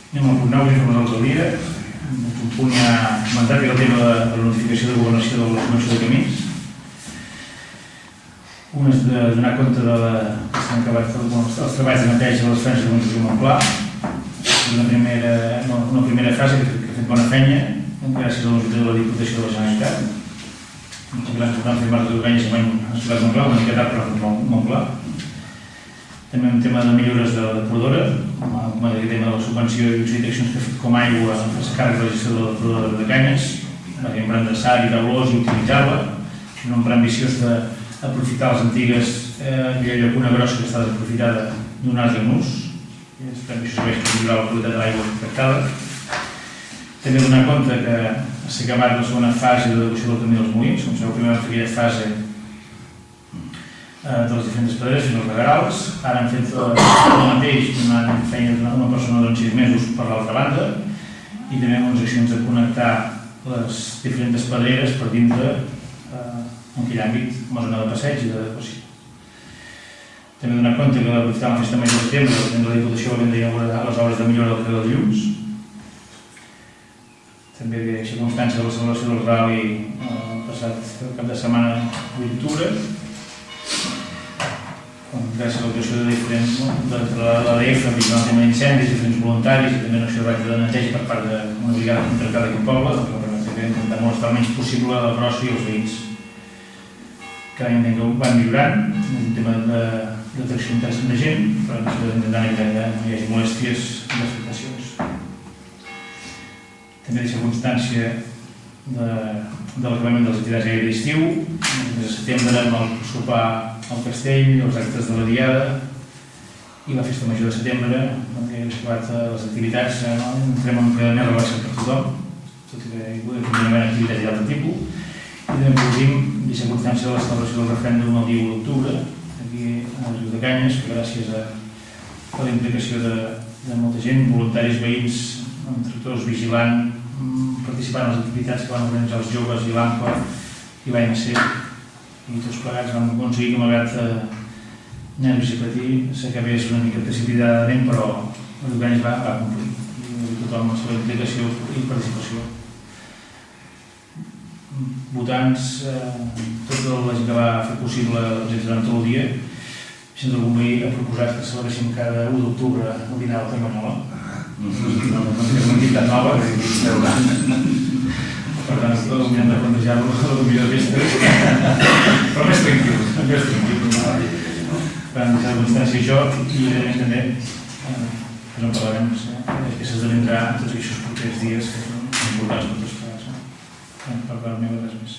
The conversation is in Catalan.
Anem al punt 9, informes del dia. En el punt hi ha comentat que el tema de la notificació de governació de la Convenció de Camins. Un és de donar compte que s'han acabat els treballs de neteja de les franges de Montjuïc i Montclar. Una primera fase que ha fet bona feina, gràcies a l'ajuda de la Diputació de la Generalitat. Ens vam fer marc d'organyes a Ciutat Montclar, una mica tard però Montclar. També un tema de millores de la depuradora, com a tema de la subvenció i d'accions que ha fet com aigua en fer-se càrrec de la gestió de la depuradora de Canyes, va dir embrandessar i taulós i utilitzar-la, un pla ambiciós d'aprofitar les antigues aquella llacuna grossa que està desaprofitada, donar-li un ús, i esperem que això serveix per millorar la qualitat de l'aigua tractada. També donar compte que s'ha acabat la segona fase de devolució del camí dels Molins, com sabeu, primer vam fer aquella fase de les diferents pedreres i els regarals. Ara han fet el mateix, donant feina una persona durant 6 mesos per l'altra banda, i també amb unes accions de connectar les diferents pedreres per dintre en aquell àmbit, com a zona de passeig i d'adequació. També donar compte que aprofitant la festa major de setembre, la Diputació va vendre les obres de millora del carrer dels Llums. També deixa constància de la celebració del rally el passat cap de setmana d'octubre, gràcies a l'actuació de diferents, de l'ADF, vigilant el tema d'incendis, diferents voluntaris i també una acció ràpida de neteja per part d'una brigada contractada aquí al poble, que va permetre intentar molestar el menys possible la brossa i els veïns. Cada any van millorant, un tema de detecció intensa de gent, però intentant evitar que no hi hagi molèsties i afectacions. També deixa constància de l'acabament de les activitats d'aire d'estiu, el mes de setembre amb el sopar al castell, els actes de la diada i la festa major de setembre, on hem acabat les activitats, entrem en un període més relaxat per tothom, tot i que hi podem haver activitats d'altre tipus. I també podríem deixar constància de la celebració del referèndum el dia 1 d'octubre, aquí a Riu de Canyes, que gràcies a la implicació de molta gent, voluntaris, veïns, tractors vigilant, participant en les activitats que van organitzar els joves i l'AMPA i l'ANC, i tots plegats vam aconseguir que malgrat nervis i patir s'acabés una mica precipitadament, però l'organitzat va complir, i tothom amb la seva implicació i participació. Votants, tota la gent que va fer possible la presència durant tot el dia, si algun veí ha proposat que celebréssim cada 1 d'octubre el dinar del Carmanyola. És una entitat nova, per tant, hem de plantejar-lo a la millor festes, però més tranquil. Per tant, deixar constància això i també, que no parlarem, que s'esdevindrà tots aquests propers dies que són importants per tots plegats. Per part meva res més.